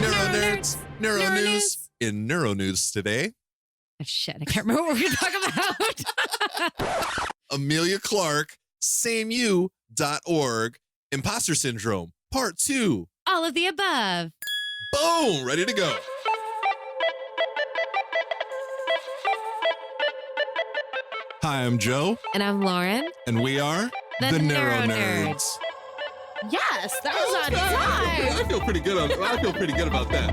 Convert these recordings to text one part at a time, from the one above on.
NeuroNerds, NeuroNews. In NeuroNews today. Oh, shit, I can't remember what we're going to talk about. Emilia Clarke, sameyou.org, Imposter Syndrome, Part 2. All of the above. Boom, ready to go. Hi, I'm Joe. And I'm Lauren. And we are The NeuroNerds. Yes, that was on time. I feel pretty good. I feel pretty good about that.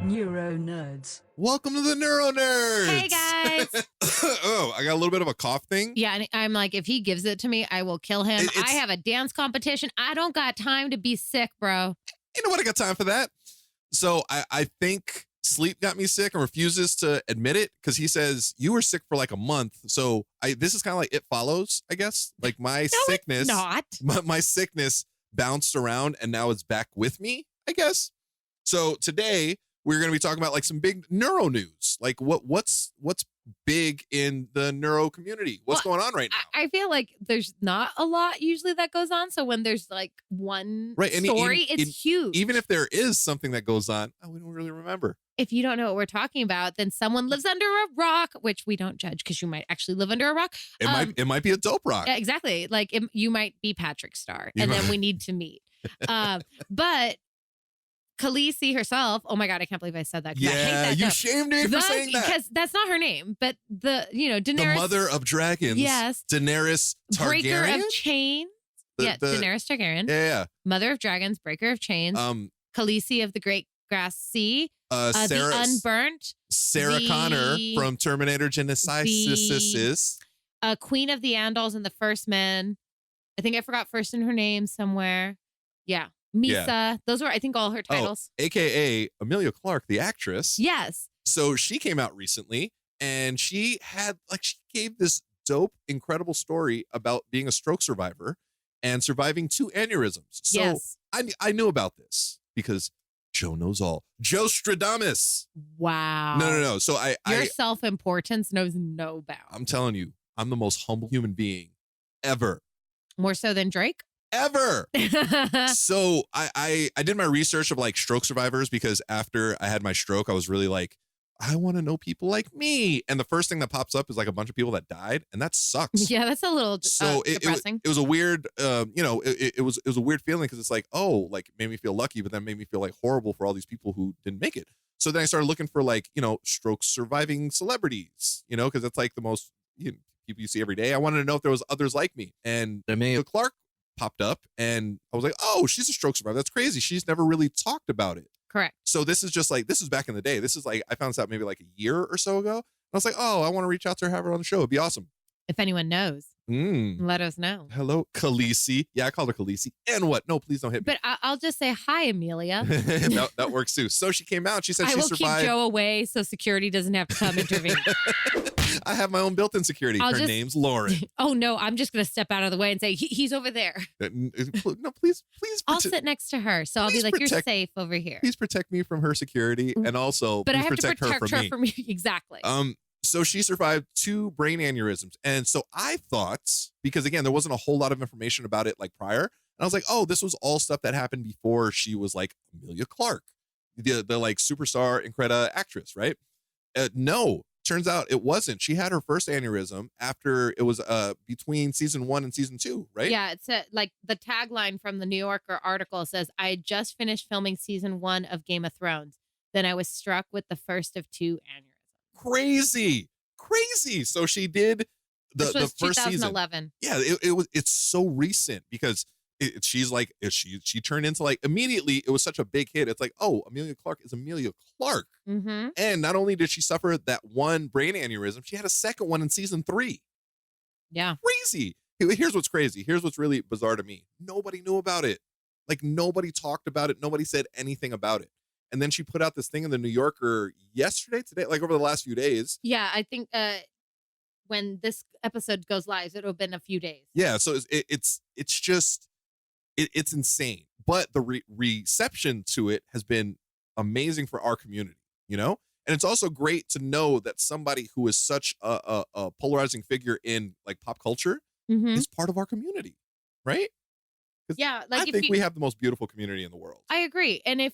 NeuroNerds. Welcome to the NeuroNerds. Hey, guys. Oh, I got a little bit of a cough thing. Yeah, and I'm like, if he gives it to me, I will kill him. I have a dance competition. I don't got time to be sick, bro. You know what? I got time for that. So I think sleep got me sick and refuses to admit it because he says you were sick for like a month. So this is kind of like It Follows, I guess. Like my sickness, my sickness bounced around and now it's back with me, I guess. So today we're going to be talking about like some big neuro news. Like what's big in the neuro community? What's going on right now? I feel like there's not a lot usually that goes on. So when there's like one story, it's huge. Even if there is something that goes on, we don't really remember. If you don't know what we're talking about, then someone lives under a rock, which we don't judge because you might actually live under a rock. It might be a dope rock. Yeah, exactly. Like you might be Patrick Star, and then we need to meet. But Felice herself, oh my God, I can't believe I said that. Yeah, I hate that, you shamed me for saying that. Because that's not her name, but Daenerys. The mother of dragons. Yes. Daenerys Targaryen. Breaker of chains. Daenerys Targaryen. Yeah. Mother of dragons, breaker of chains. Khaleesi of the Great Grass Sea. The Unburnt. Sarah Connor from Terminator Genesis. Queen of the Andals and the First Men. I think I forgot first in her name somewhere. Yeah. Misa. Yeah. Those were, I think, all her titles. AKA Emilia Clarke, the actress. Yes. So she came out recently and she gave this dope, incredible story about being a stroke survivor and surviving 2 aneurysms. So yes. I knew about this because Joe knows all. Joe Stradamus. Wow. No. So your self-importance knows no bounds. I'm telling you, I'm the most humble human being ever. More so than Drake? Ever. So I did my research of like stroke survivors because after I had my stroke, I was really like, I want to know people like me. And the first thing that pops up is like a bunch of people that died, and that sucks. Yeah, that's a little depressing. It was a weird, it was a weird feeling because it's like, oh, like it made me feel lucky, but then made me feel like horrible for all these people who didn't make it. So then I started looking for like, stroke surviving celebrities, because that's like the most people you see every day. I wanted to know if there was others like me, and Emilia Clarke popped up and I was like, oh, she's a stroke survivor. That's crazy. She's never really talked about it. Correct. So this is just like, this is back in the day. This is like, I found this out maybe like a year or so ago. And I was like, oh, I want to reach out to her, have her on the show. It'd be awesome. If anyone knows, let us know. Hello, Khaleesi. Yeah, I called her Khaleesi. And what? No, please don't hit me. But I'll just say hi, Amelia. that works too. So she came out. She said she survived. I will keep Joe away so security doesn't have to come intervene. I have my own built-in security. Her name's Lauren. Oh, no, I'm just going to step out of the way and say, he's over there. No, please. I'll sit next to her. So I'll be like, you're safe over here. Please protect me from her security and also but please I have protect to protect her from me. Exactly. So she survived 2 brain aneurysms. And so I thought, because again, there wasn't a whole lot of information about it like prior. And I was like, oh, this was all stuff that happened before she was like Emilia Clarke, the like superstar Incredible actress, right? No, turns out it wasn't. She had her first aneurysm after it was between season 1 and season 2, right? Yeah, it's like the tagline from the New Yorker article says, I had just finished filming season 1 of Game of Thrones. Then I was struck with the first of 2 aneurysms. Crazy. So she did the first 2011. Season. Yeah, it's so recent because she turned into like immediately. It was such a big hit. It's like, oh, Emilia Clarke is Emilia Clarke. Mm-hmm. And not only did she suffer that one brain aneurysm, she had a second one in season 3. Yeah, crazy. Here's what's crazy. Here's what's really bizarre to me. Nobody knew about it. Like nobody talked about it. Nobody said anything about it. And then she put out this thing in the New Yorker today, like over the last few days. Yeah, I think when this episode goes live, it'll have been a few days. Yeah, so it's just insane. But the reception to it has been amazing for our community, And it's also great to know that somebody who is such a polarizing figure in like pop culture Mhm. is part of our community, right? 'Cause Yeah, I like if think you, we have the most beautiful community in the world. I agree. And if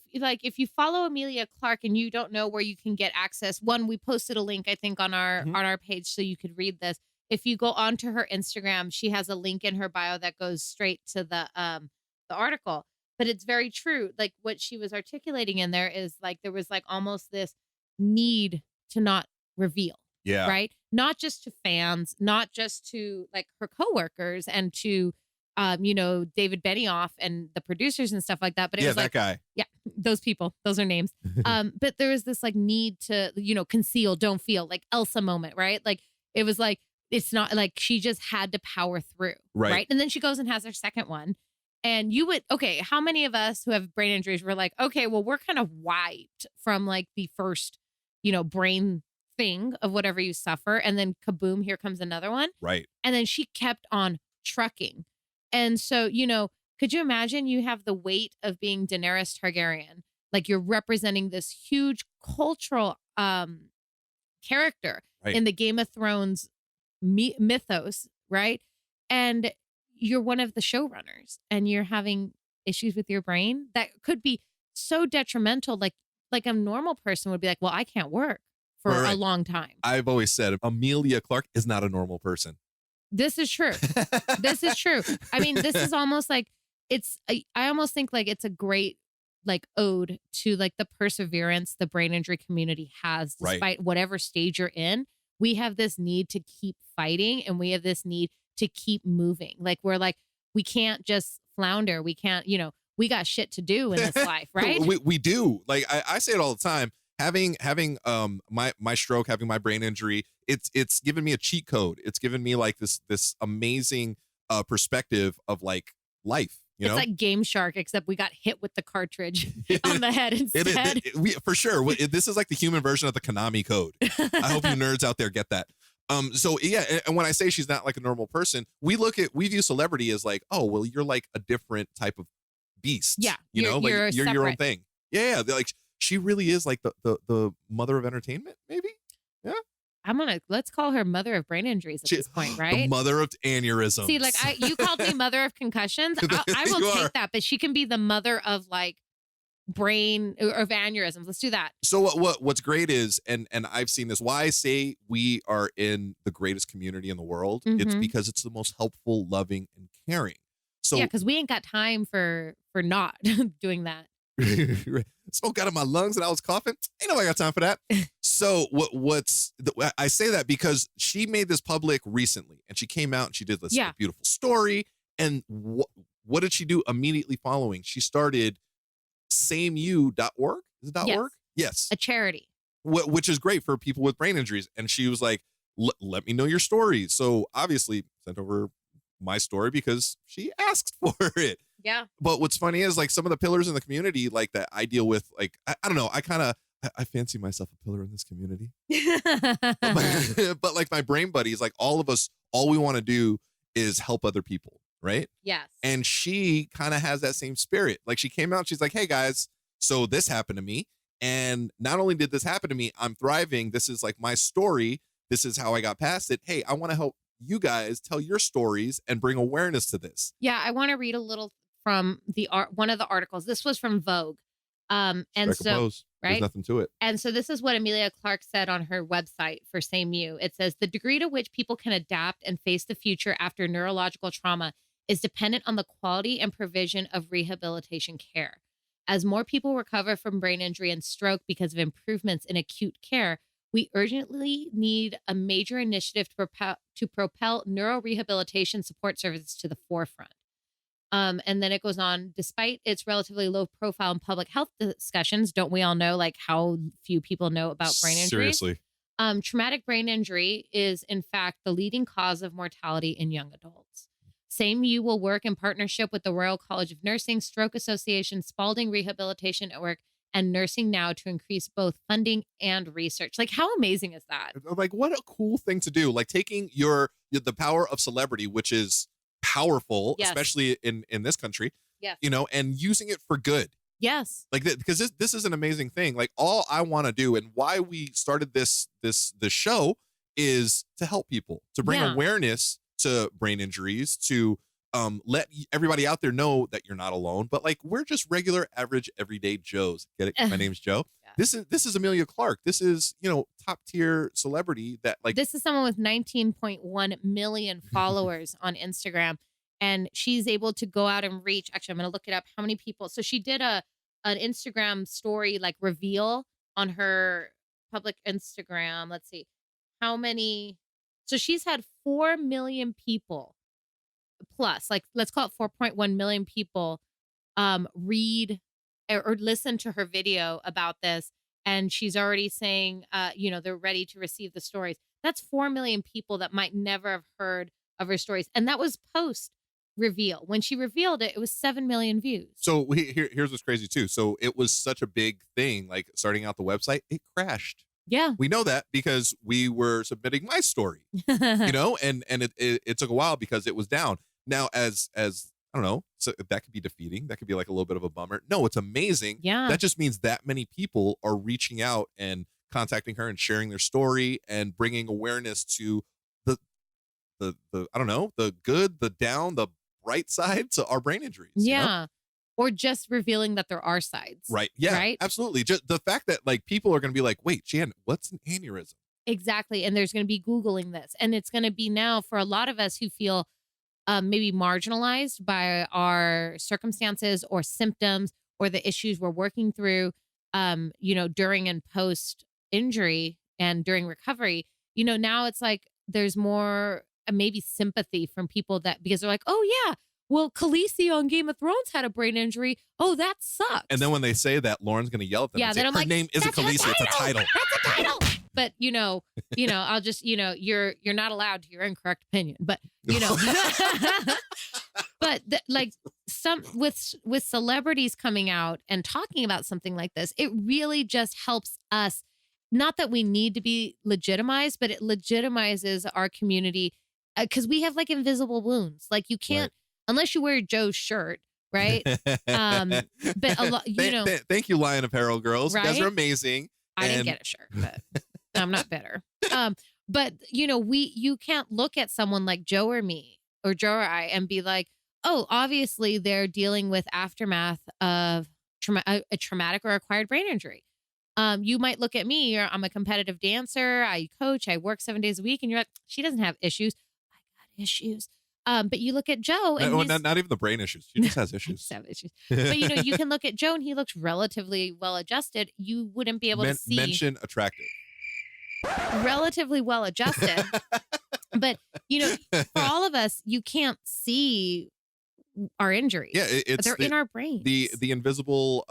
you follow Emilia Clarke and you don't know where you can get access, one, we posted a link I think on Mhm. our page so you could read this. If you go onto her Instagram, she has a link in her bio that goes straight to the article. But it's very true. Like what she was articulating in there is like there was like almost this need to not reveal, Yeah. right? Not just to fans, not just to like her coworkers and to David Benioff and the producers and stuff like that. But it Yeah, was that like, guy. yeah, those people, those are names. But there was this like need to, conceal, don't feel, like Elsa moment, right? Like it was like, it's not like she just had to power through. Right. And then she goes and has her second one. And okay, how many of us who have brain injuries were like, okay, well, we're kind of wiped from like the first, brain thing of whatever you suffer. And then kaboom, here comes another one. Right. And then she kept on trucking. And so, could you imagine you have the weight of being Daenerys Targaryen? Like you're representing this huge cultural character Right. in the Game of Thrones mythos, right? And you're one of the showrunners and you're having issues with your brain that could be so detrimental. Like a normal person would be like, well, I can't work for a Right. long time. I've always said Emilia Clarke is not a normal person. This is true. This is true. I mean, this is almost like I almost think like it's a great like ode to like the perseverance the brain injury community has Right. despite whatever stage you're in. We have this need to keep fighting and we have this need to keep moving. Like we're like, we can't just flounder. We can't, we got shit to do in this life, right? We do. Like I say it all the time. Having my stroke, having my brain injury, it's given me a cheat code. It's given me like this amazing perspective of like life. You know? It's like Game Shark, except we got hit with the cartridge on the head instead. For sure. This is like the human version of the Konami code. I hope you nerds out there get that. So yeah, and when I say she's not like a normal person, we view celebrity as like, oh, well, you're like a different type of beast. Yeah, you're you're your own separate. thing. Yeah, like she really is like the mother of entertainment, maybe. Yeah, let's call her mother of brain injuries at this point, right? The mother of aneurysms. See, like you called me mother of concussions. I will You take are. that, but she can be the mother of like brain or of aneurysms. Let's do that. So what's great is, and I've seen this, why I say we are in the greatest community in the world, it's Mhm. because it's the most helpful, loving, and caring. So Yeah, because we ain't got time for not doing that. smoke out of my lungs and I was coughing. Ain't nobody got time for that. So I say that because she made this public recently and she came out and she did this Yeah. beautiful story. And what did she do immediately following? She started sameu.org. Is it Yes. .org? Yes. A charity. Which is great for people with brain injuries. And she was like, let me know your story. So obviously sent over my story because she asked for it. Yeah. But what's funny is like some of the pillars in the community, like that I deal with, like, I don't know, I fancy myself a pillar in this community. But like my brain buddies, like all of us, all we want to do is help other people, right? Yes. And she kind of has that same spirit. Like she came out, she's like, hey guys, so this happened to me. And not only did this happen to me, I'm thriving. This is like my story. This is how I got past it. Hey, I want to help you guys tell your stories and bring awareness to this. Yeah, I want to read a little from one of the articles. This was from Vogue. And Strike a so, pose. right? There's nothing to it. And so this is what Emilia Clarke said on her website for Same You. It says, the degree to which people can adapt and face the future after neurological trauma is dependent on the quality and provision of rehabilitation care. As more people recover from brain injury and stroke because of improvements in acute care, we urgently need a major initiative to propel neurorehabilitation support services to the forefront. And then it goes on, despite its relatively low profile in public health discussions, don't we all know like how few people know about brain injuries? Seriously. Traumatic brain injury is in fact the leading cause of mortality in young adults. Same You will work in partnership with the Royal College of Nursing, Stroke Association, Spalding Rehabilitation Network, and Nursing Now to increase both funding and research. Like, how amazing is that? Like, what a cool thing to do. Like taking the power of celebrity, which is powerful, Yes. especially in this country, Yes. and using it for good. Yes. Like because this is an amazing thing. Like all I want to do and why we started this show is to help people, to bring awareness to brain injuries, to let everybody out there know that you're not alone. But like we're just regular, average, everyday Joes. Get it? My name's Joe. Yeah. This is Emilia Clarke. This is, you know, top tier celebrity that like this is someone with 19.1 million followers on Instagram. And she's able to go out and reach, actually, I'm going to look it up, how many people. So she did an Instagram story, like reveal on her public Instagram. Let's see how many. So she's had 4 million people plus, like, let's call it 4.1 million people read or listen to her video about this. And she's already saying, you know, they're ready to receive the stories. That's 4 million people that might never have heard of her stories. And that was post reveal. When she revealed it, it was 7 million views. So here's what's crazy too. So it was such a big thing, like starting out the website, it crashed. Yeah. We know that because we were submitting my story, you know, and it took a while because it was down. Now, as I don't know, so that could be defeating. That could be like a little bit of a bummer. No, it's amazing. Yeah. That just means that many people are reaching out and contacting her and sharing their story and bringing awareness to the I don't know, the good, the down, the bright side to our brain injuries. Yeah. You know? Or just revealing that there are sides. Right. Yeah. Right. Absolutely. Just the fact that like people are going to be like, wait, Jan, what's an aneurysm? Exactly. And there's going to be Googling this. And it's going to be now for a lot of us who feel maybe marginalized by our circumstances or symptoms or the issues we're working through, you know, during and post injury and during recovery. You know, now it's like there's more maybe sympathy from people that because they're like, oh, yeah, well, Felice on Game of Thrones had a brain injury. Oh, that sucks. And then when they say that, Lauren's going to yell at them. Yeah, and say, then I'm her like, name isn't Felice, it's a title. That's a title. But you know, I'll just, you know, you're not allowed to your incorrect opinion. But you know, but like some with celebrities coming out and talking about something like this, it really just helps us. Not that we need to be legitimized, but it legitimizes our community because we have like invisible wounds. Like you can't unless you wear Joe's shirt. Right. But a lot, you know, thank you, Lion Apparel girls. Right? You guys are amazing. I didn't get a shirt, but I'm not bitter. But you know, you can't look at someone like Joe or me or Joe or I and be like, oh, obviously they're dealing with aftermath of a traumatic or acquired brain injury. You might look at me, I'm a competitive dancer. I coach, I work 7 days a week. And you're like, she doesn't have issues. I got issues. But you look at Joe and not even the brain issues. She just has issues. Have issues. But you know, you can look at Joe and he looks relatively well adjusted. You wouldn't be able to see. Mention attractive. Relatively well adjusted. But you know, for all of us, you can't see our injuries. Yeah, they're in our brains. The invisible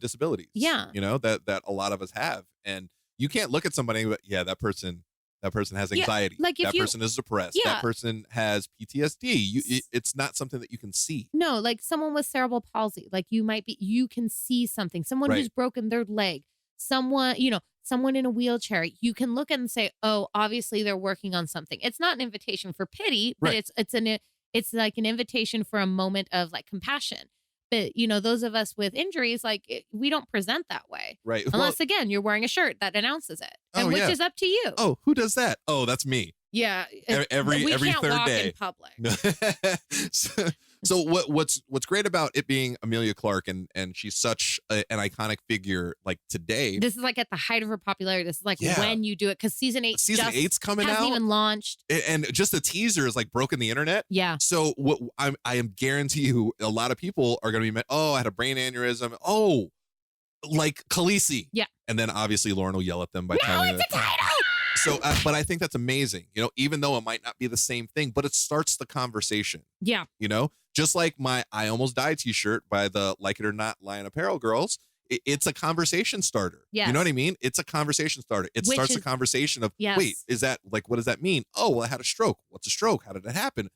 disabilities. Yeah. You know, that a lot of us have. And you can't look at somebody, but yeah, that person has anxiety. Like if that person is depressed. Yeah. That person has PTSD. It's not something that you can see. No, like someone with cerebral palsy, like you can see something. Someone who's broken their leg, someone in a wheelchair, you can look at and say, oh, obviously they're working on something. It's not an invitation for pity, but it's like an invitation for a moment of like compassion. But you know, those of us with injuries, like we don't present that way. Right. Unless again, you're wearing a shirt that announces it. And which is up to you. Oh, who does that? Oh, that's me. Yeah. Every can't third walk day in public. So what's great about it being Emilia Clarke and she's such an iconic figure like today. This is like at the height of her popularity. This is like when you do it because season 8's coming hasn't out. even launched. And just the teaser is like broken the internet. Yeah. So I am guarantee you a lot of people are going to be I had a brain aneurysm. Oh, like Felice. Yeah. And then obviously Lauren will yell at them by telling them. It's a title. So, but I think that's amazing, you know, even though it might not be the same thing, but it starts the conversation. Yeah. You know, just like my I Almost Died t-shirt by the Like It or Not Lion Apparel girls. It's a conversation starter. Yes. You know what I mean? It's a conversation starter. It starts a conversation of, wait, is that like, what does that mean? Oh, well, I had a stroke. What's a stroke? How did it happen?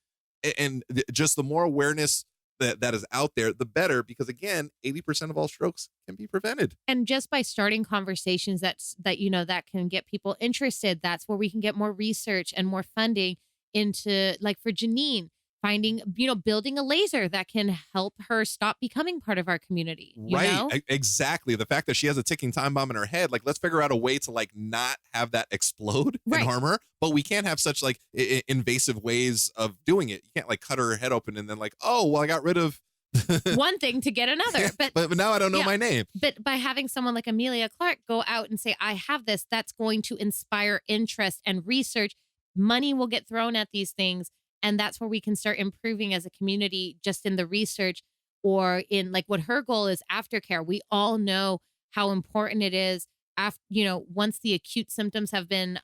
And just the more awareness that is out there, the better, because again, 80% of all strokes can be prevented. And just by starting conversations that can get people interested, that's where we can get more research and more funding into, like for Janine, finding, building a laser that can help her stop becoming part of our community. You know? Exactly. The fact that she has a ticking time bomb in her head, like, let's figure out a way to like not have that explode and harm her. But we can't have such like invasive ways of doing it. You can't like cut her head open and then like, oh, well, I got rid of one thing to get another. But now I don't know my name. But by having someone like Emilia Clarke go out and say, I have this, that's going to inspire interest and research. Money will get thrown at these things. And that's where we can start improving as a community, just in the research or in like what her goal is, aftercare. We all know how important it is after, once the acute symptoms have been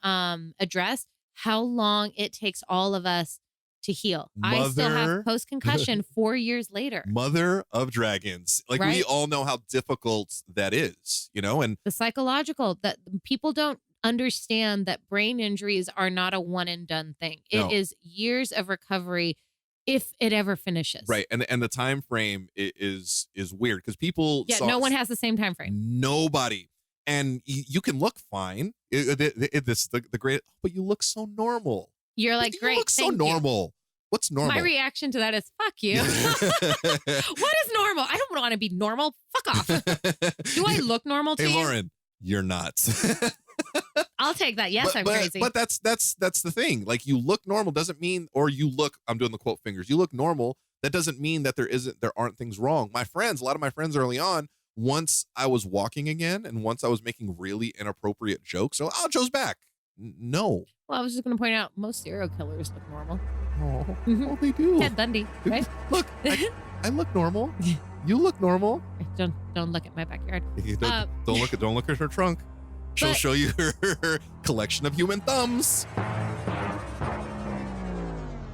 addressed, how long it takes all of us to heal. I still have post-concussion 4 years later. Mother of dragons. Like, we all know how difficult that is, and the psychological, that people don't understand that brain injuries are not a one and done thing. It is years of recovery if it ever finishes. Right. And the time frame is weird because people no one has the same time frame. Nobody. And you can look fine. The great, but you look so normal. You're like, great. You look so normal. What's normal? My reaction to that is, fuck you. What is normal? I don't want to be normal. Fuck off. Do I look normal to you? Hey, Lauren, you're not. I'll take that. Yes, I'm crazy. But that's the thing. Like, you look normal doesn't mean, or you look, I'm doing the quote fingers. You look normal. That doesn't mean that there aren't things wrong. A lot of my friends early on, once I was walking again and once I was making really inappropriate jokes, so, oh, Joe's back. No. Well, I was just going to point out, most serial killers look normal. Oh, well, they do. Ted Bundy, right? Look, I look normal. You look normal. Don't look at my backyard. Don't look at her trunk. She'll show you her collection of human thumbs.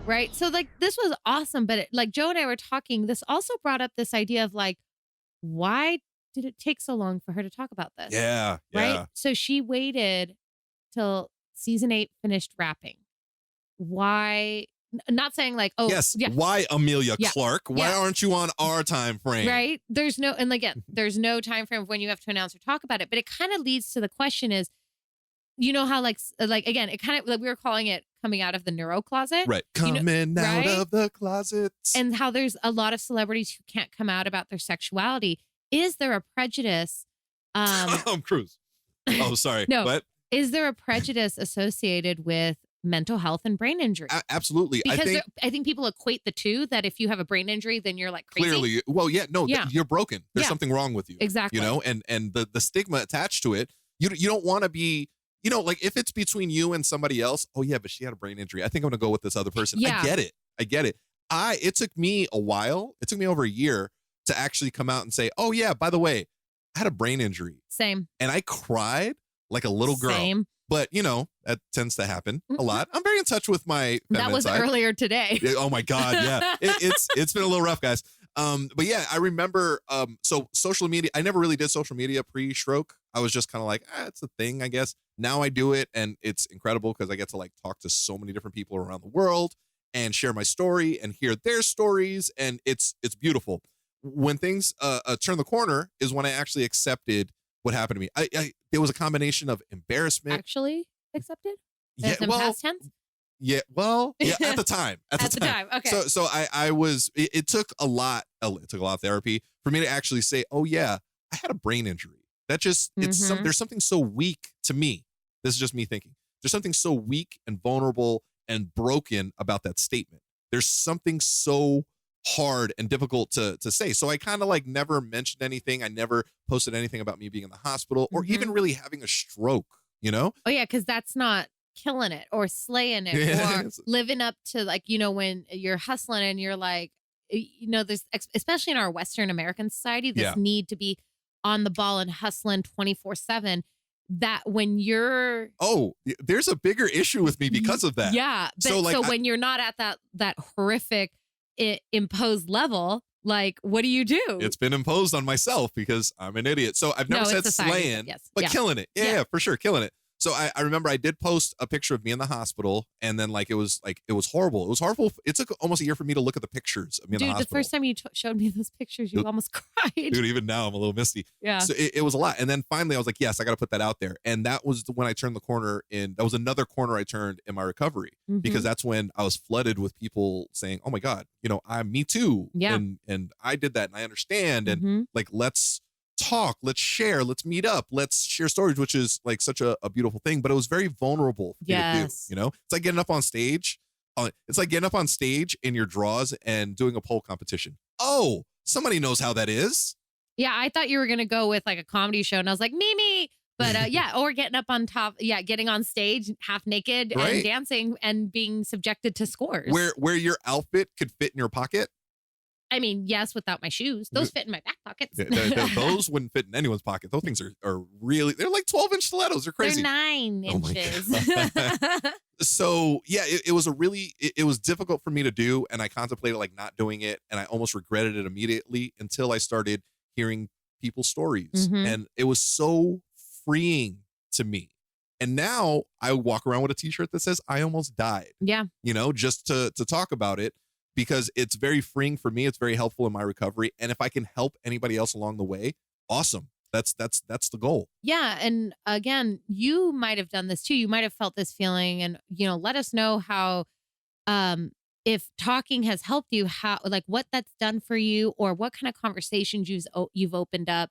Right. So like, this was awesome. But like Joe and I were talking, this also brought up this idea of like, why did it take so long for her to talk about this? Yeah. Right. So she waited till season 8 finished wrapping. Why? Not saying like, oh, yes. Yeah. Why, Emilia Clarke? Why aren't you on our time frame? Right. There's no time frame of when you have to announce or talk about it. But it kind of leads to the question is, you know how like again, it kind of like we were calling it coming out of the neuro closet. Right. Coming out of the closet. And how there's a lot of celebrities who can't come out about their sexuality. Is there a prejudice? Tom Cruise. Oh, sorry. No. What? Is there a prejudice associated with mental health and brain injury? Absolutely. Because I think people equate the two, that if you have a brain injury, then you're like crazy. Clearly. Well, you're broken. There's something wrong with you. Exactly. And the stigma attached to it, you don't want to be, like if it's between you and somebody else, oh yeah, but she had a brain injury, I think I'm going to go with this other person. Yeah. I get it. It took me a while. It took me over a year to actually come out and say, oh yeah, by the way, I had a brain injury. Same. And I cried like a little girl. Same. But, that tends to happen a lot. I'm very in touch with my that was side. Earlier today. Oh, my God. Yeah. It's been a little rough, guys. But yeah, I remember, so social media, I never really did social media pre-stroke. I was just kind of like, it's a thing, I guess. Now I do it, and it's incredible because I get to like talk to so many different people around the world and share my story and hear their stories, and it's beautiful. When things turn the corner is when I actually accepted what happened to me. There was a combination of embarrassment. Actually accepted? Yeah, past tense? Yeah, well, yeah, at the time. At the time. Okay. So I was, it took a lot of therapy for me to actually say, oh yeah, I had a brain injury. That just, there's something so weak to me. This is just me thinking. There's something so weak and vulnerable and broken about that statement. There's something so hard and difficult to say. So I kind of like never mentioned anything. I never posted anything about me being in the hospital or even really having a stroke, Oh yeah, because that's not killing it or slaying it or living up to like, when you're hustling and you're like, there's, especially in our Western American society, this need to be on the ball and hustling 24/7. That when you're there's a bigger issue with me because of that. Yeah. So when you're not at that horrific imposed level, like, what do you do? It's been imposed on myself because I'm an idiot. So I've never said slaying, but killing it. Yeah, for sure. Killing it. So I remember I did post a picture of me in the hospital, and then it was horrible. It was horrible. It took almost a year for me to look at the pictures of me in the Dude, the hospital. first time you showed me those pictures, you almost cried. Dude, even now I'm a little misty. Yeah. So it was a lot. And then finally I was like, yes, I got to put that out there. And that was when I turned the corner that was another corner I turned in my recovery, because that's when I was flooded with people saying, oh my God, me too. Yeah. And I did that and I understand. And let's talk, let's share, let's meet up, let's share stories, which is such a beautiful thing. But it was very vulnerable for me to do. It's like getting up on stage. It's like getting up on stage in your draws and doing a pole competition. Oh, somebody knows how that is. Yeah, I thought you were going to go with a comedy show, and I was like, Mimi. But yeah, or getting up on top, getting on stage half naked and dancing and being subjected to scores. Where your outfit could fit in your pocket. I mean, yes, without my shoes. Those fit in my back pockets. Those wouldn't fit in anyone's pocket. Those things are really, they're like 12-inch stilettos. They're crazy. They're 9 inches. So yeah, it was it was difficult for me to do. And I contemplated not doing it. And I almost regretted it immediately until I started hearing people's stories. And it was so freeing to me. And now I walk around with a t-shirt that says, I almost died. Yeah. Just to talk about it. Because it's very freeing for me. It's very helpful in my recovery. And if I can help anybody else along the way, awesome. That's the goal. Yeah. And again, you might have done this too. You might have felt this feeling, and, let us know how, if talking has helped you, how, what that's done for you, or what kind of conversations you've opened up,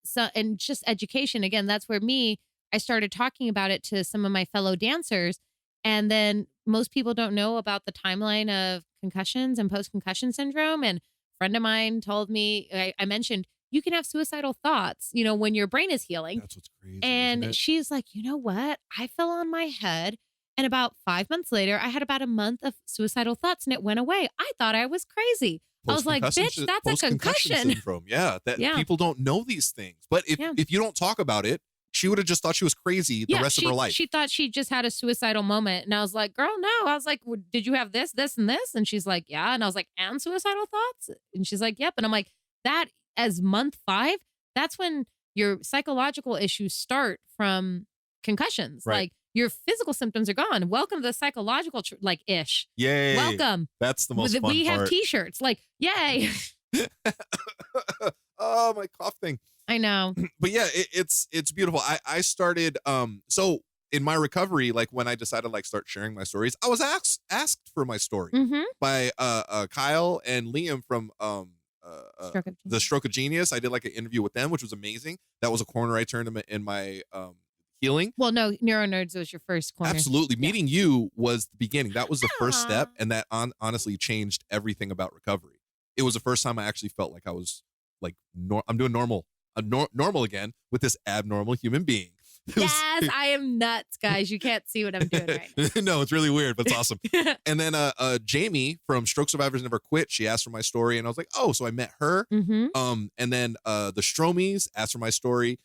so, and just education. Again, that's where I started talking about it to some of my fellow dancers. And then most people don't know about the timeline of concussions and post-concussion syndrome. And a friend of mine told me, I mentioned, you can have suicidal thoughts, when your brain is healing. That's what's crazy. And she's like, you know what? I fell on my head. And about 5 months later, I had about a month of suicidal thoughts and it went away. I thought I was crazy. I was like, bitch, that's a concussion. Syndrome. Yeah. People don't know these things. But if you don't talk about it, she would have just thought she was crazy the rest of her life. She thought she just had a suicidal moment. And I was like, girl, no. I was like, did you have this, this, and this? And she's like, yeah. And I was like, and suicidal thoughts? And she's like, yep. And I'm like, that as month 5, that's when your psychological issues start from concussions. Right. Like your physical symptoms are gone. Welcome to the psychological, ish. Yay. Welcome. That's the most fun We have part. t-shirts. Yay. Oh, my cough thing. I know. But yeah, it's beautiful. I started, so in my recovery, when I decided start sharing my stories, I was asked for my story by Kyle and Liam from the Stroke of Genius. I did an interview with them, which was amazing. That was a corner I turned in my healing. Well, no, NeuroNerds was your first corner. Absolutely. Yeah. Meeting you was the beginning. That was the first step. And that honestly changed everything about recovery. It was the first time I actually felt like I was I'm doing normal again with this abnormal human being. Yes, I am nuts, guys. You can't see what I'm doing right now. No, it's really weird, but it's awesome. And then Jamie from Stroke Survivors Never Quit, she asked for my story, and I was like, oh, so I met her. And then the Stromies asked for my story.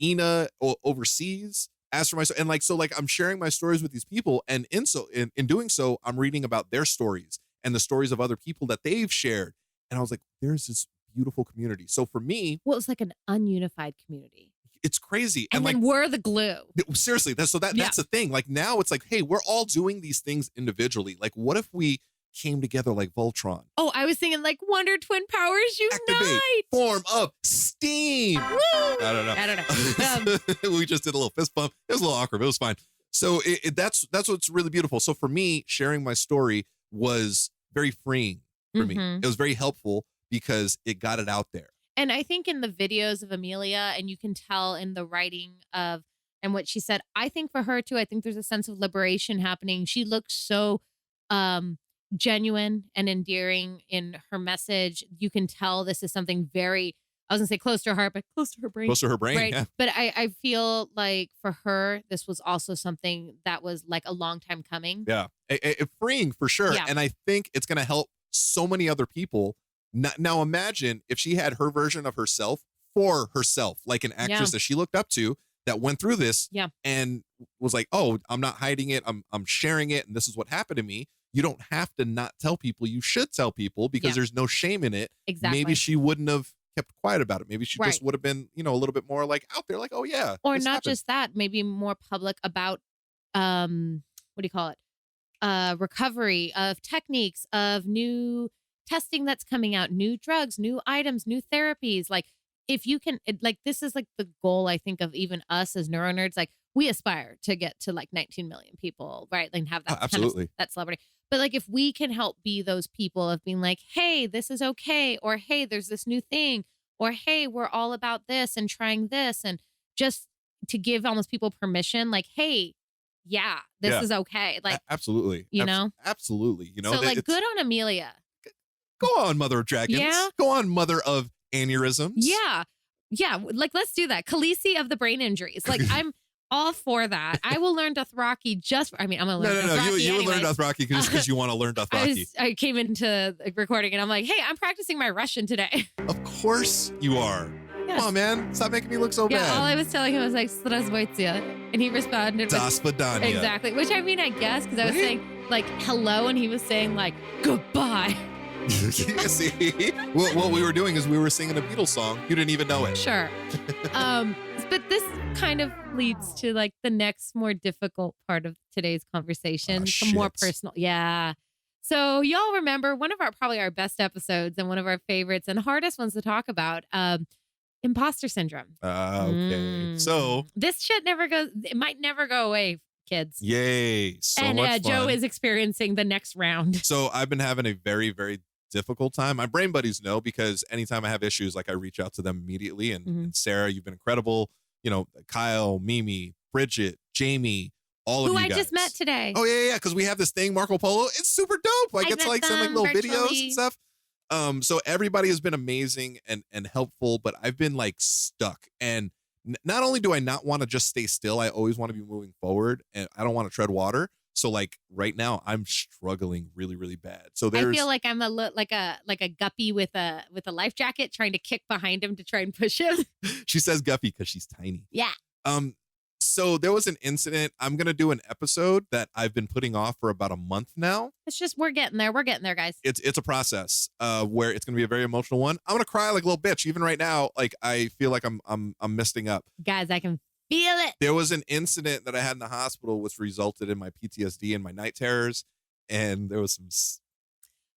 Ina overseas asked for my story. And I'm sharing my stories with these people, and in doing so, I'm reading about their stories and the stories of other people that they've shared. And I was like, there's this beautiful community. So for me, well, it's like an ununified community. It's crazy. And then we're the glue. Seriously. That's the thing. Now it's hey, we're all doing these things individually. What if we came together like Voltron? Oh, I was thinking Wonder Twin powers unite. Activate, form up, steam. Woo! I don't know. We just did a little fist bump. It was a little awkward, but it was fine. So that's what's really beautiful. So for me, sharing my story was very freeing for me. It was very helpful because it got it out there. And I think in the videos of Emilia, and you can tell in the writing of, and what she said, I think for her too, I think there's a sense of liberation happening. She looks so genuine and endearing in her message. You can tell this is something very, I was gonna say close to her heart, but close to her brain. Close to her brain, right? Yeah. But I feel like for her, this was also something that was a long time coming. Yeah, freeing for sure. Yeah. And I think it's gonna help so many other people. Now imagine if she had her version of herself for herself, like an actress that she looked up to that went through this and was like, oh, I'm not hiding it. I'm sharing it. And this is what happened to me. You don't have to not tell people. You should tell people because there's no shame in it. Exactly. Maybe she wouldn't have kept quiet about it. Maybe she Right. just would have been, a little bit more like out there, like, oh yeah. Or this not happened. just that, maybe more public about what do you call it? Recovery of techniques, of new testing that's coming out, new drugs, new items, new therapies. Like if you can, this is like the goal, I think, of even us as NeuroNerds. Like we aspire to get to like 19 million people, right? Like have that absolutely. that celebrity. But like if we can help be those people of being like, hey, this is okay, or hey, there's this new thing, or hey, we're all about this and trying this, and just to give almost people permission, like, hey, yeah, this is okay. Like absolutely, absolutely. So like good on Emilia. Go on, mother of dragons. Yeah. Go on, mother of aneurysms. Yeah. Yeah. Like, let's do that. Khaleesi of the brain injuries. Like, I'm all for that. I will learn Dothraki I'm going to learn Dothraki. No. You would learn Dothraki just because you want to learn Dothraki. I came into the recording and I'm like, hey, I'm practicing my Russian today. Of course you are. Yes. Come on, man. Stop making me look so bad. All I was telling him was like, Zdravstvuyte. And he responded with, Das Vidanya. Exactly. Which I mean, I guess, because I was saying like hello and he was saying like goodbye. See, what we were doing is we were singing a Beatles song. You didn't even know it. Sure. But this kind of leads to like the next more difficult part of today's conversation, some more personal. Yeah. So y'all remember one of probably our best episodes and one of our favorites and hardest ones to talk about, imposter syndrome. Okay. So this shit it might never go away, kids. Yay. So and much fun. Joe is experiencing the next round. So I've been having a very, very difficult time. My brain buddies know because anytime I have issues, like I reach out to them immediately. And Sarah, you've been incredible. Kyle, Mimi, Bridget, Jamie, all of you guys. Who I just met today. Oh, yeah. Because we have this thing, Marco Polo. It's super dope. I get to like send like little videos and stuff. So everybody has been amazing and helpful, but I've been like stuck. And not only do I not want to just stay still, I always want to be moving forward and I don't want to tread water. So like right now I'm struggling really, really bad. So I feel like I'm like a guppy with a life jacket trying to kick behind him to try and push him. She says guppy because she's tiny. Yeah. So there was an incident. I'm going to do an episode that I've been putting off for about a month now. It's just, we're getting there. We're getting there, guys. It's a process where it's going to be a very emotional one. I'm going to cry like a little bitch. Even right now, like I feel like I'm misting up. Guys, I can feel it. There was an incident that I had in the hospital which resulted in my PTSD and my night terrors. And there was some.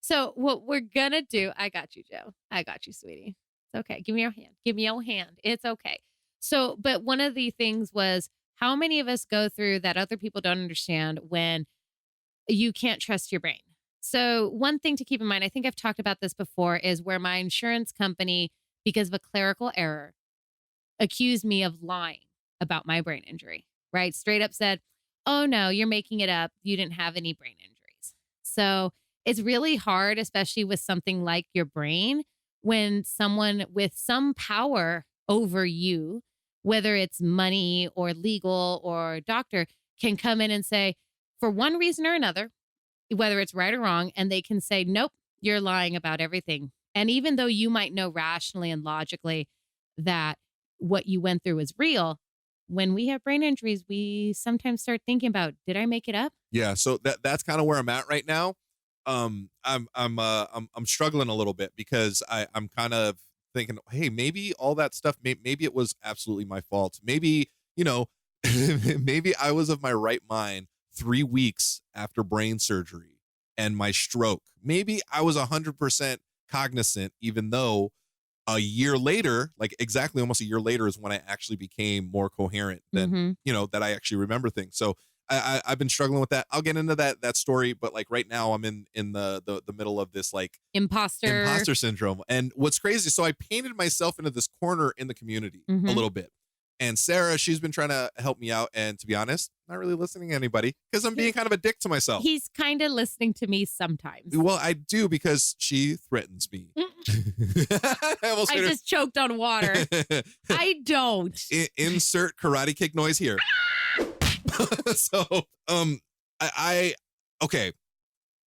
So what we're going to do, I got you, Joe. I got you, sweetie. It's okay. Give me your hand. Give me your hand. It's okay. So, but one of the things was how many of us go through that other people don't understand when you can't trust your brain. So one thing to keep in mind, I think I've talked about this before, is where my insurance company, because of a clerical error, accused me of lying about my brain injury, right? Straight up said, oh no, you're making it up. You didn't have any brain injuries. So it's really hard, especially with something like your brain, when someone with some power over you, whether it's money or legal or doctor, can come in and say, for one reason or another, whether it's right or wrong, and they can say, nope, you're lying about everything. And even though you might know rationally and logically that what you went through is real, when we have brain injuries, we sometimes start thinking about, did I make it up? Yeah. So that's kind of where I'm at right now. I'm struggling a little bit because I'm kind of thinking, hey, maybe all that stuff, maybe it was absolutely my fault. Maybe, maybe I was of my right mind 3 weeks after brain surgery and my stroke. Maybe I was 100% cognizant, even though a year later, like exactly almost a year later is when I actually became more coherent than, that I actually remember things. So I've been struggling with that. I'll get into that story, but like right now I'm in the middle of this like imposter syndrome. And what's crazy, so I painted myself into this corner in the community a little bit. And Sarah, she's been trying to help me out. And to be honest, not really listening to anybody because I'm being kind of a dick to myself. He's kind of listening to me sometimes. Well, I do because she threatens me. I just choked on water. I don't. Insert karate kick noise here. So,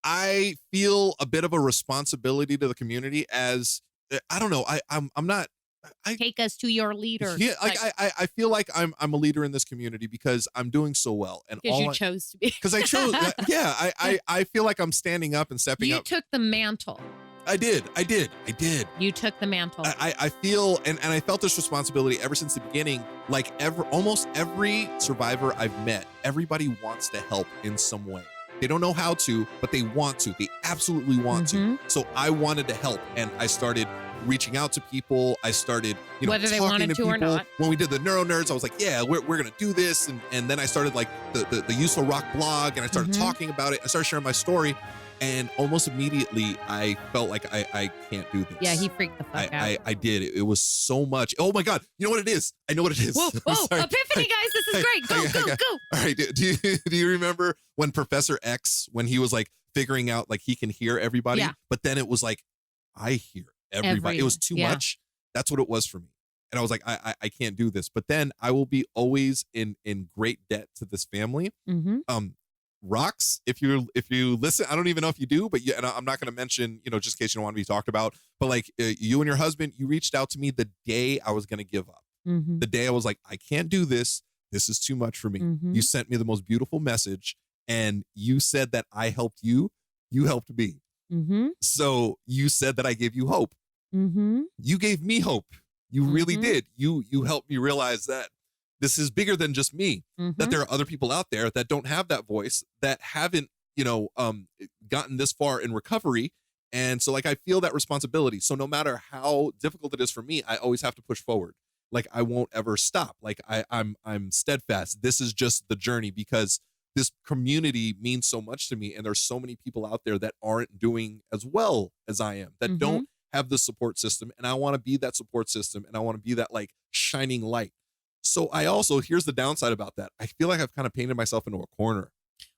I feel a bit of a responsibility to the community as I don't know. I'm not. Take us to your leader. Yeah, I feel like I'm a leader in this community because I'm doing so well, and because you chose to be. Because I chose. Yeah, I feel like I'm standing up and stepping up. You took the mantle. I did. You took the mantle. I feel, and I felt this responsibility ever since the beginning. Like almost every survivor I've met, everybody wants to help in some way. They don't know how to, but they want to. They absolutely want to. So I wanted to help, and I started reaching out to people. I started, whether they talking wanted to people. or not. When we did the NeuroNerds, I was like, yeah, we're gonna do this, and then I started like the Useful Rock blog, and I started talking about it. I started sharing my story, and almost immediately I felt like I can't do this. Yeah, he freaked the fuck out. I did. It was so much. Oh my God! You know what it is? I know what it is. Whoa! Epiphany, guys! This is great. Go! All right. Do you remember when Professor X, when he was like figuring out like he can hear everybody, but then it was like I hear everybody. It was too much. That's what it was for me. And I was like, I can't do this. But then I will be always in great debt to this family. Rocks, if you listen, I don't even know if you do, but and I'm not going to mention, just in case you don't want to be talked about, but like you and your husband, you reached out to me the day I was going to give up. The day I was like, I can't do this. This is too much for me. You sent me the most beautiful message, and you said that I helped you. You helped me. So you said that I gave you hope. You gave me hope. You really did. You helped me realize that this is bigger than just me, that there are other people out there that don't have that voice, that haven't, gotten this far in recovery. And so like, I feel that responsibility. So no matter how difficult it is for me, I always have to push forward. Like I won't ever stop. Like I'm steadfast. This is just the journey, because this community means so much to me. And there's so many people out there that aren't doing as well as I am, that don't have the support system. And I want to be that support system. And I want to be that like shining light. So I also, here's the downside about that. I feel like I've kind of painted myself into a corner.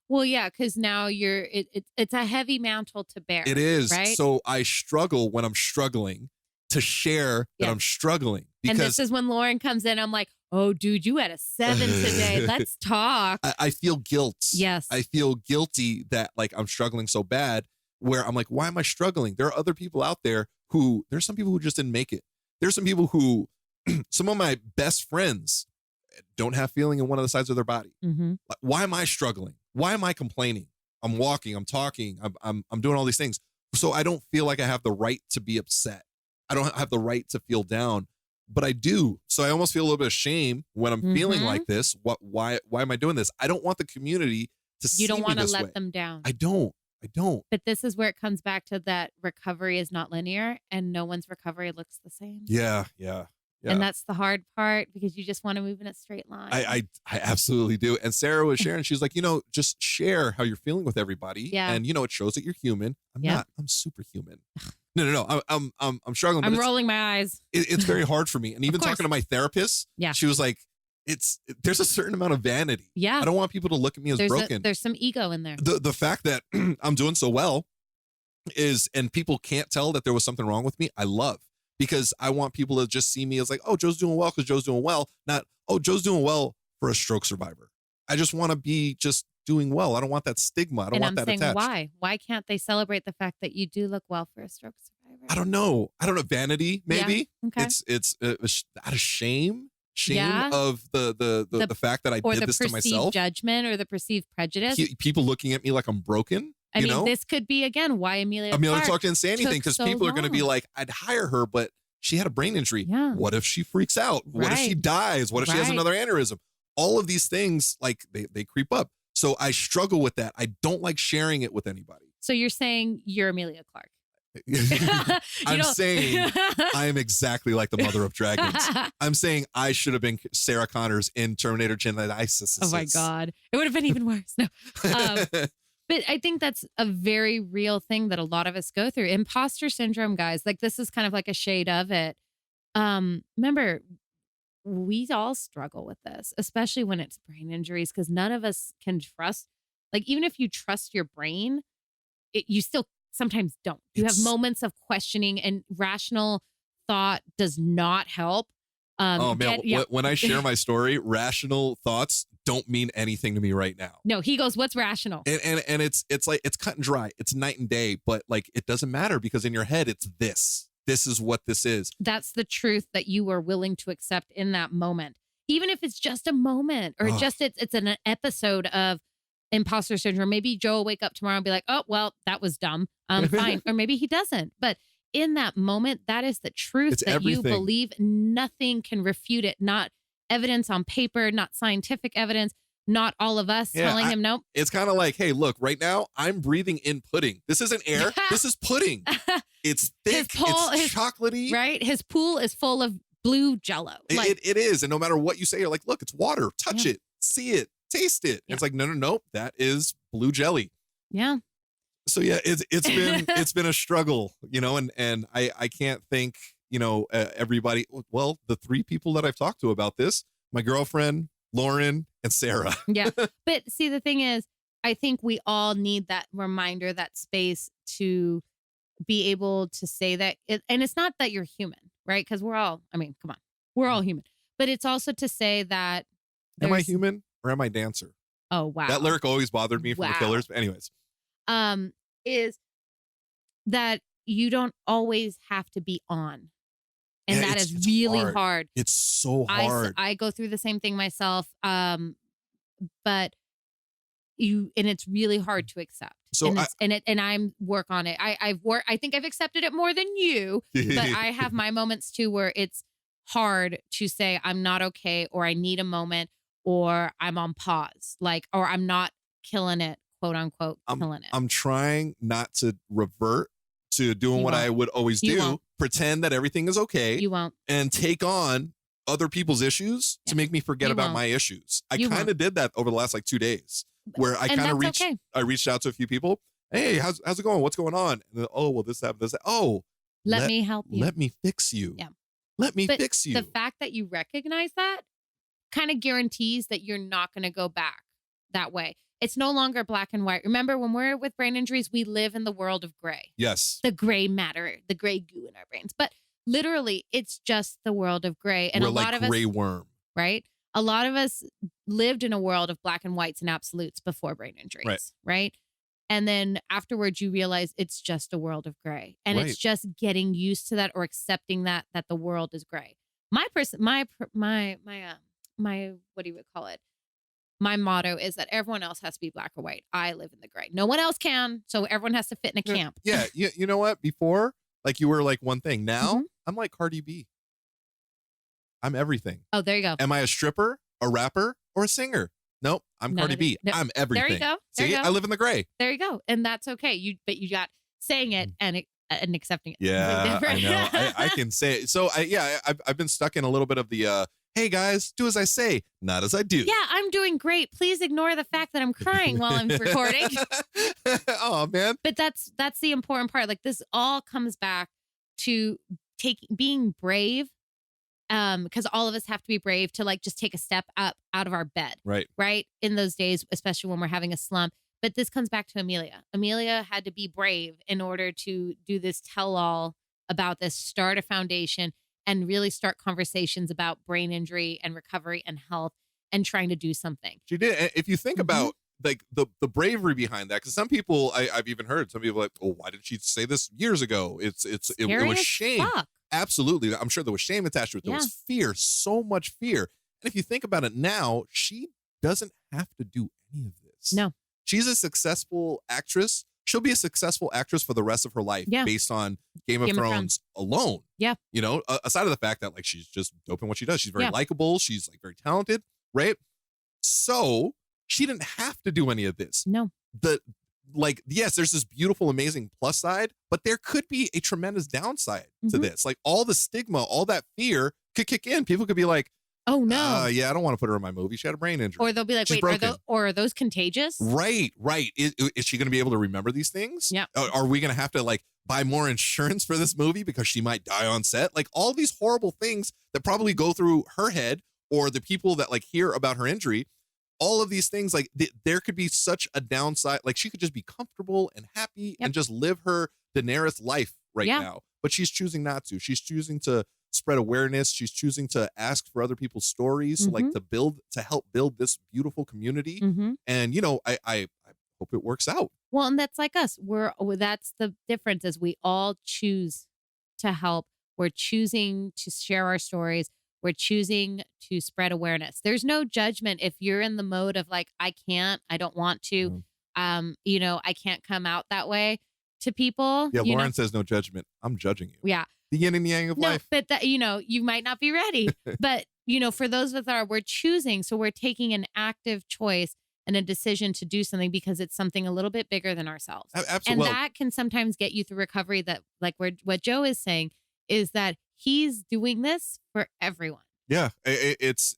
Well, yeah, because now it's a heavy mantle to bear. It is. Right? So I struggle when I'm struggling to share that I'm struggling. And this is when Lauren comes in. I'm like, oh, dude, you had a 7 today. Let's talk. I feel guilt. Yes. I feel guilty that like I'm struggling so bad, where I'm like, why am I struggling? There are other people out there there's some people who just didn't make it. There's some people who, some of my best friends don't have feeling in one of the sides of their body. Like, why am I struggling? Why am I complaining? I'm walking, I'm talking, I'm doing all these things. So I don't feel like I have the right to be upset. I don't have the right to feel down, but I do. So I almost feel a little bit of shame when I'm feeling like this. Why am I doing this? I don't want the community to see me this way. You don't want to let them down. I don't. But this is where it comes back to that recovery is not linear, and no one's recovery looks the same. Yeah. And that's the hard part, because you just want to move in a straight line. I absolutely do. And Sarah was sharing, she's like, just share how you're feeling with everybody. Yeah. And it shows that you're human. I'm not. I'm superhuman. No. I'm struggling. I'm rolling my eyes. It's very hard for me. And even talking to my therapist, she was like, there's a certain amount of vanity. Yeah. I don't want people to look at me as broken. There's some ego in there. The fact that I'm doing so well and people can't tell that there was something wrong with me, I love. Because I want people to just see me as like, oh, Joe's doing well because Joe's doing well. Not, oh, Joe's doing well for a stroke survivor. I just want to be just doing well. I don't want that stigma. I don't want that attached. Why? Why can't they celebrate the fact that you do look well for a stroke survivor? I don't know. Vanity, maybe. Yeah. Okay. It's out of shame. Of the fact that I did this to myself. Or the perceived judgment or the perceived prejudice. People looking at me like I'm broken. I mean, this could be, again, why Emilia Clarke didn't say anything, because people are going to be like, I'd hire her, but she had a brain injury. Yeah. What if she freaks out? What if she dies? What if she has another aneurysm? All of these things, like they creep up. So I struggle with that. I don't like sharing it with anybody. So you're saying you're Emilia Clarke. I'm saying I am exactly like the mother of dragons. I'm saying I should have been Sarah Connors in Terminator Genesis. Oh my God. It would have been even worse. No. But I think that's a very real thing that a lot of us go through. Imposter syndrome, guys. Like, this is kind of like a shade of it. Remember, we all struggle with this, especially when it's brain injuries, because none of us can trust. Like, even if you trust your brain, you still sometimes don't. You have moments of questioning, and rational thought does not help. When I share my story, rational thoughts don't mean anything to me right now. No, he goes, what's rational? And it's like, it's cut and dry. It's night and day, but like, it doesn't matter, because in your head, it's this. This is what this is. That's the truth that you are willing to accept in that moment. Even if it's just a moment, or it's an episode of imposter syndrome. Maybe Joe will wake up tomorrow and be like, oh, well, that was dumb. Fine. Or maybe he doesn't. But in that moment, that is the truth It's that you everything. believe. Nothing can refute it. Not evidence on paper, not scientific evidence, not all of us telling him nope. It's kind of like, hey, look, right now I'm breathing in pudding. This isn't air. This is pudding. It's thick. It's chocolatey. Right? His pool is full of blue Jello. It is. And no matter what you say, you're like, look, it's water. Touch it. See it. Taste it. It's like, no. That is blue jelly. Yeah. So yeah, it's been a struggle, and I can't thank, everybody. Well, the 3 people that I've talked to about this, my girlfriend, Lauren, and Sarah. Yeah. But see, the thing is, I think we all need that reminder, that space to be able to say that. And it's not that you're human, right? Because we're all human. But it's also to say that. Am I human or am I dancer? Oh, wow. That lyric always bothered me from the Killers. But anyways. Is that you don't always have to be on. And that is really hard. It's so hard. I go through the same thing myself. But it's really hard to accept. So and I'm work on it. I think I've accepted it more than you, but I have my moments too where it's hard to say I'm not okay, or I need a moment, or I'm on pause, or I'm not killing it, quote unquote, killing it. I'm trying not to revert to doing what I would always do, pretend that everything is okay. You won't. And take on other people's issues to make me forget about my issues. I kind of did that over the last 2 days, where I kind of reached out to a few people. Hey, how's it going? What's going on? And then, oh, well, this happened. This. Oh, let me help you. Let me fix you. Yeah. Let me fix you. The fact that you recognize that kind of guarantees that you're not going to go back that way. It's no longer black and white. Remember, when we're with brain injuries, we live in the world of gray. Yes. The gray matter, the gray goo in our brains. But literally, it's just the world of gray. And we're a lot of us, gray worm. Right? A lot of us lived in a world of black and whites and absolutes before brain injuries. Right? And then afterwards, you realize it's just a world of gray. And it's just getting used to that, or accepting that the world is gray. My what do you call it? My motto is that everyone else has to be black or white. I live in the gray. No one else can. So everyone has to fit in a camp. Yeah. You know what? Before, you were one thing. Now, I'm like Cardi B. I'm everything. Oh, there you go. Am I a stripper, a rapper, or a singer? Nope. I'm Cardi B. No. I'm everything. There you go. See, I live in the gray. There you go. And that's okay. But you got saying it and accepting it. Yeah, I know. I can say it. So I've been stuck in a little bit of the, hey guys, do as I say, not as I do. Yeah, I'm doing great. Please ignore the fact that I'm crying while I'm recording. Oh man. But that's the important part. This all comes back to being brave. Because all of us have to be brave to just take a step up out of our bed. Right. In those days, especially when we're having a slump. But this comes back to Emilia. Emilia had to be brave in order to do this tell-all about this, start a foundation, and really start conversations about brain injury and recovery and health, and trying to do something. She did. And if you think about the bravery behind that, because some people I've even heard some people oh, why did she say this years ago? It was shame. Fuck. Absolutely. I'm sure there was shame attached to it. There was fear, so much fear. And if you think about it now, she doesn't have to do any of this. No. She's a successful actress. She'll be a successful actress for the rest of her life based on Game of Thrones alone. Yeah. Aside of the fact that she's just dope in what she does. She's very likable. She's very talented, right? So she didn't have to do any of this. No. Yes, there's this beautiful, amazing plus side, but there could be a tremendous downside to this. All the stigma, all that fear could kick in. People could be like, oh no, I don't want to put her in my movie. She had a brain injury. Or they'll be like, She's wait, are those contagious? Right. Is she going to be able to remember these things? Yeah. Are we going to have to buy more insurance for this movie because she might die on set? All these horrible things that probably go through her head, or the people that hear about her injury. All of these things, there could be such a downside. She could just be comfortable and happy and just live her Daenerys life now. But she's choosing not to. She's choosing to spread awareness. She's choosing to ask for other people's stories, to help build this beautiful community. And I hope it works out. Well, and that's like us. That's the difference, is we all choose to help. We're choosing to share our stories. We're choosing to spread awareness. There's no judgment if you're in the mode of like, I can't, I don't want to, I can't come out that way to people. Yeah, Lauren says no judgment. I'm judging you. Yeah. The yin and yang of life. But that, you might not be ready. But, for those of us we're choosing. So we're taking an active choice and a decision to do something because it's something a little bit bigger than ourselves. Absolutely. And that can sometimes get you through recovery. That like what Joe is saying is that he's doing this for everyone. Yeah. It's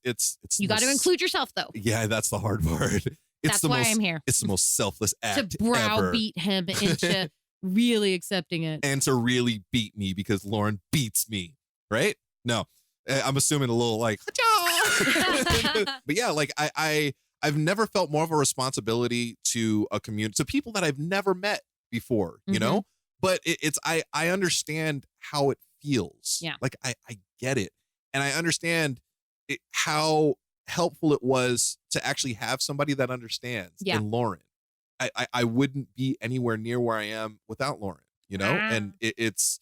you got to include yourself though. Yeah, that's the hard part. That's why I'm here. It's the most selfless act to browbeat him into really accepting it. And to really beat me because Lauren beats me, right? No, I'm assuming a little like, but yeah, like I've never felt more of a responsibility to a community, to people that I've never met before, you know? But I understand how it feels. Yeah. Like I get it. And I understand how helpful it was to actually have somebody that understands in Lauren. I wouldn't be anywhere near where I am without Lauren, and it's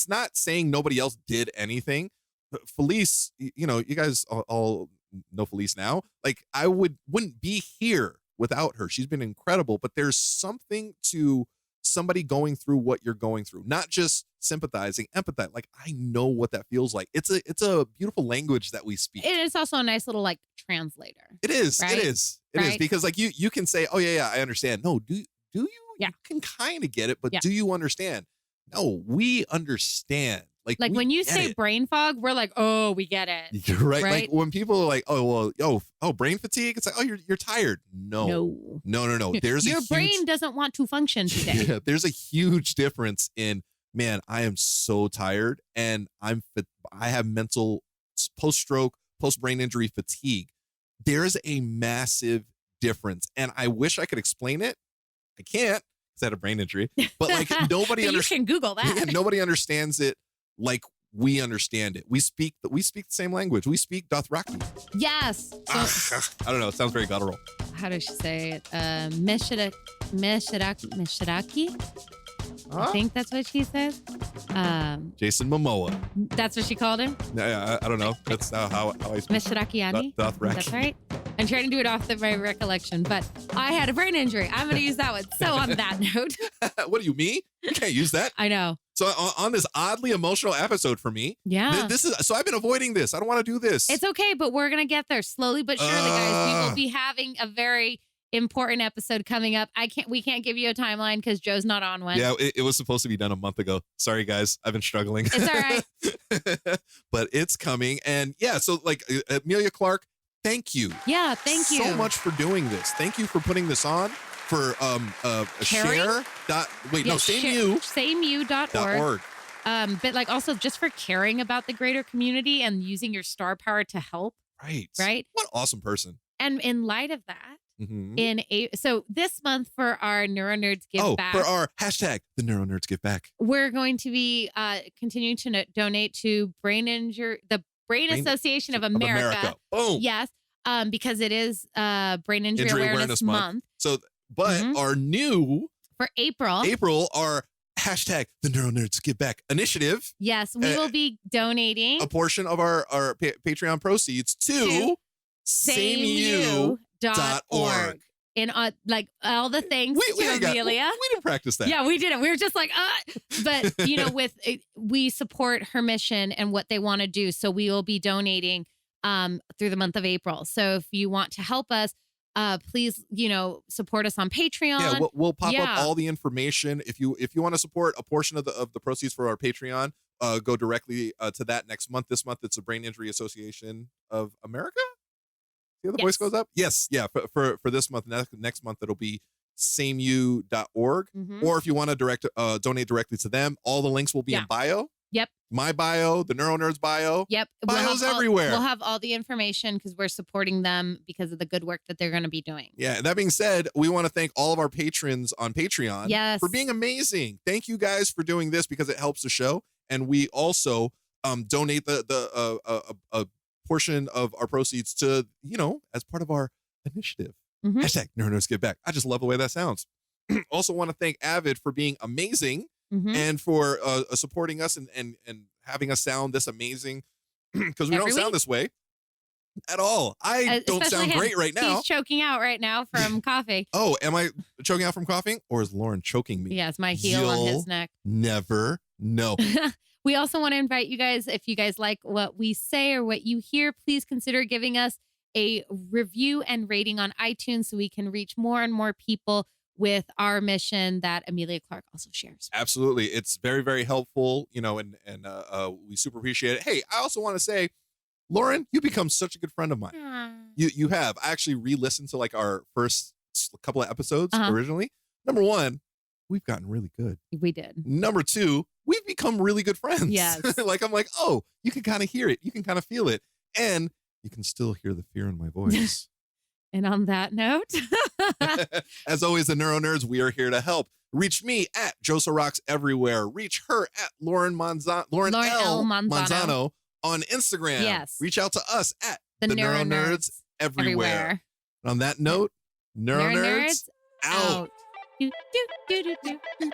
not saying nobody else did anything. But Felice, you guys all know Felice now. Like I wouldn't be here without her. She's been incredible, but there's something to somebody going through what you're going through, not just sympathizing, empathize. Like I know what that feels like. It's a beautiful language that we speak. And it's also a nice little like translator. It is. Right? It is because like you can say, oh yeah, I understand. No, do you? Yeah. You can kind of get it, but Yeah. do you understand? No, we understand. Like when you say brain fog, we're like, oh, we get it. You're right. Right? Like when people are like, oh, well, brain fatigue. It's like, oh, you're tired. No. There's your brain doesn't want to function today. Yeah, there's a huge difference in, man, I am so tired and I have mental post-stroke, post-brain injury fatigue. There's a massive difference. And I wish I could explain it. I can't because I had a brain injury. But like nobody You can Google that. Yeah, nobody understands it like we understand it. We speak the same language. We speak Dothraki. Yes. So, I don't know. It sounds very guttural. how does she say it? Mishiraki? I think that's what she says. Jason Momoa. That's what she called him? Yeah, I don't know. That's how I speak. Mishirakiani? Dothraki. That's right. I'm trying to do it off my recollection, but I had a brain injury. I'm going to use that one. So on that note. What do you mean? You can't use that. I know. So on this oddly emotional episode for me, yeah, so I've been avoiding this. I don't want to do this. It's okay, but we're gonna get there slowly but surely, guys. We will be having a very important episode coming up. We can't give you a timeline because Joe's not on one. Yeah, it was supposed to be done a month ago. Sorry, guys, I've been struggling. It's all right, but it's coming, and yeah. So like Emilia Clarke, thank you. Yeah, thank you so much for doing this. Thank you for putting this on. For Caring? sameu.org. But like also just for caring about the greater community and using your star power to help. Right. What an awesome person. And in light of that, so this month for our NeuroNerds Give Back. For our hashtag, the NeuroNerds Give Back. We're going to be continuing to donate to the Brain Association of America. Boom. Yes. Because it is Brain Injury Awareness Month. So, but our new for April, our hashtag the NeuroNerds Give Back initiative. Yes, we will be donating a portion of our Patreon proceeds to sameu.org. In like all the things to Emilia. We didn't practice that. Yeah, we didn't. We were just like, But, we support her mission and what they want to do. So we will be donating through the month of April. So if you want to help us, please, support us on Patreon. Yeah, we'll pop up all the information. If you want to support a portion of the proceeds for our Patreon, go directly to that next month. This month, it's the Brain Injury Association of America. See how the voice goes up? Yes, yeah. For this month, next month, it'll be sameu.org. Or if you want to donate directly to them, all the links will be in bio. Yep. My bio, the NeuroNerds bio. Yep. Bios everywhere. We'll have all the information because we're supporting them because of the good work that they're going to be doing. Yeah. That being said, we want to thank all of our patrons on Patreon for being amazing. Thank you guys for doing this because it helps the show. And we also donate a portion of our proceeds to, as part of our initiative. Hashtag NeuroNerds Give Back. I just love the way that sounds. Also want to thank Avid for being amazing. And for supporting us and having us sound this amazing because we don't Every sound week? this way at all. I don't Especially sound him. great right now. He's choking out right now from coffee. Oh, am I choking out from coughing, or is Lauren choking me? Yes, my heel on his You'll neck. never know. We also want to invite you guys, if you guys like what we say or what you hear, please consider giving us a review and rating on iTunes so we can reach more and more people with our mission that Emilia Clarke also shares. Absolutely. It's very, very helpful, you know, and we super appreciate it. Hey, I also want to say, Lauren, you become such a good friend of mine. You have. I actually re-listened to like our first couple of episodes originally. Number one, we've gotten really good. We did. Number two, we've become really good friends. Yes. Like, I'm like, oh, you can kind of hear it. You can kind of feel it. And you can still hear the fear in my voice. And on that note, as always, the NeuroNerds, we are here to help. Reach me at Josa Rocks everywhere. Reach her at Lauren L. Manzano on Instagram. Yes. Reach out to us at the the NeuroNerds everywhere. And on that note, NeuroNerds out. Do, do, do, do, do.